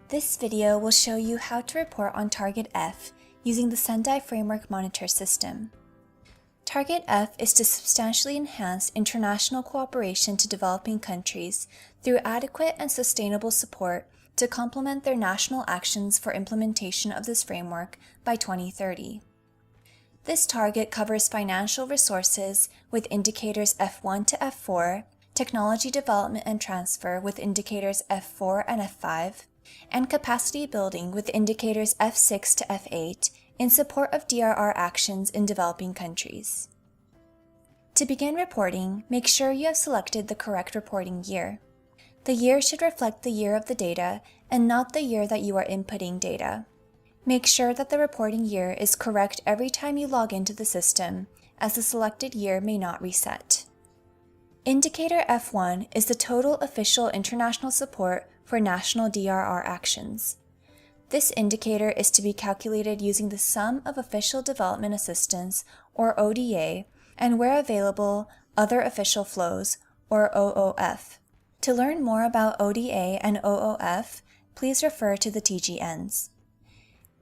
This video will show you how to report on Target F using the Sendai Framework Monitor system. Target F is to substantially enhance international cooperation to developing countries through adequate and sustainable support to complement their national actions for implementation of this framework by 2030. This target covers financial resources with indicators F1 to F4, technology development and transfer with indicators F4 and F5, and capacity building with indicators F6 to F8 in support of DRR actions in developing countries. To begin reporting, make sure you have selected the correct reporting year. The year should reflect the year of the data and not the year that you are inputting data. Make sure that the reporting year is correct every time you log into the system, as the selected year may not reset. Indicator F1 is the total official international support for national DRR actions. This indicator is to be calculated using the sum of official development assistance, or ODA, and where available, other official flows, or OOF. To learn more about ODA and OOF, please refer to the TGNs.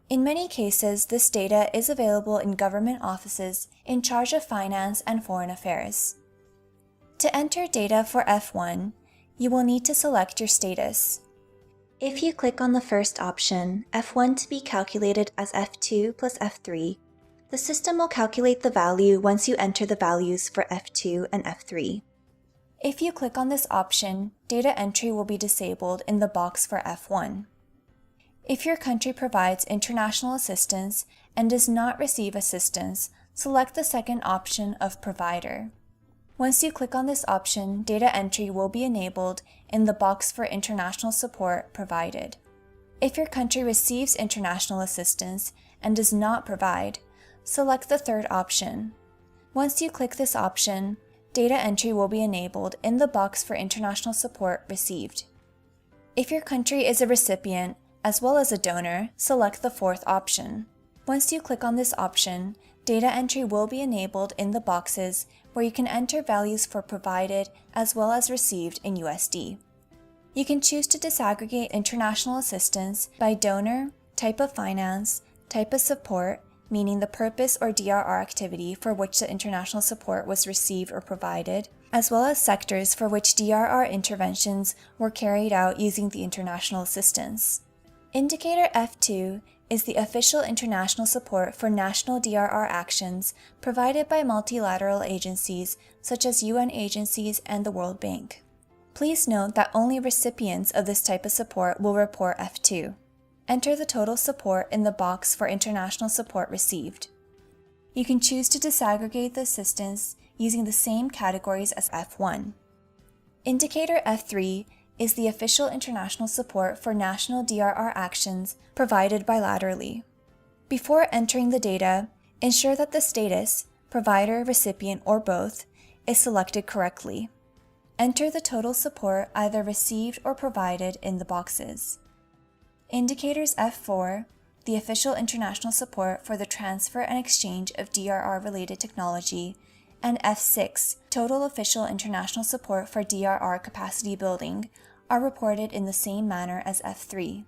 In many cases, this data is available in government offices in charge of finance and foreign affairs. To enter data for F1, you will need to select your status. If you click on the first option, F1 to be calculated as F2 plus F3, the system will calculate the value once you enter the values for F2 and F3. If you click on this option, data entry will be disabled in the box for F1. If your country provides international assistance and does not receive assistance, select the second option of Provider. Once you click on this option, data entry will be enabled in the box for international support provided. If your country receives international assistance and does not provide, select the third option. Once you click this option, data entry will be enabled in the box for international support received. If your country is a recipient as well as a donor, select the fourth option. Once you click on this option, data entry will be enabled in the boxes where you can enter values for provided as well as received in USD. You can choose to disaggregate international assistance by donor, type of finance, type of support, meaning the purpose or DRR activity for which the international support was received or provided, as well as sectors for which DRR interventions were carried out using the international assistance. Indicator F2 is the official international support for national DRR actions provided by multilateral agencies such as UN agencies and the World Bank. Please note that only recipients of this type of support will report F2. Enter the total support in the box for international support received. You can choose to disaggregate the assistance using the same categories as F1. Indicator F3 is the official international support for national DRR actions provided bilaterally. Before entering the data, ensure that the status, provider, recipient, or both, is selected correctly. Enter the total support either received or provided in the boxes. Indicators F4, the official international support for the transfer and exchange of DRR-related technology, and F6, total official international support for DRR capacity building, are reported in the same manner as F3.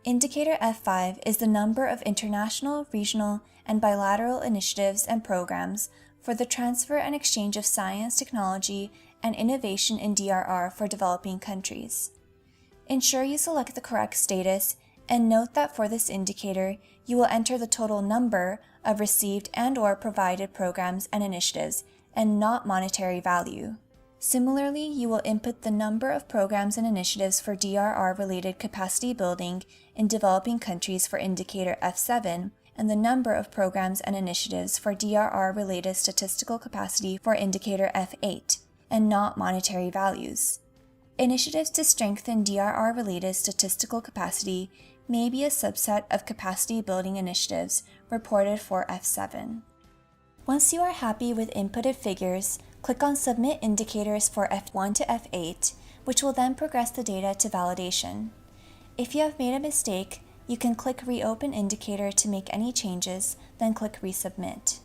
Indicator F5 is the number of international, regional, and bilateral initiatives and programs for the transfer and exchange of science, technology, and innovation in DRR for developing countries. Ensure you select the correct status and note that for this indicator, you will enter the total number of received and/or provided programs and initiatives and not monetary value. Similarly, you will input the number of programs and initiatives for DRR-related capacity building in developing countries for indicator F7 and the number of programs and initiatives for DRR-related statistical capacity for indicator F8, and not monetary values. Initiatives to strengthen DRR-related statistical capacity may be a subset of capacity building initiatives reported for F7. Once you are happy with inputted figures, click on Submit Indicators for F1 to F8, which will then progress the data to validation. If you have made a mistake, you can click Reopen Indicator to make any changes, then click Resubmit.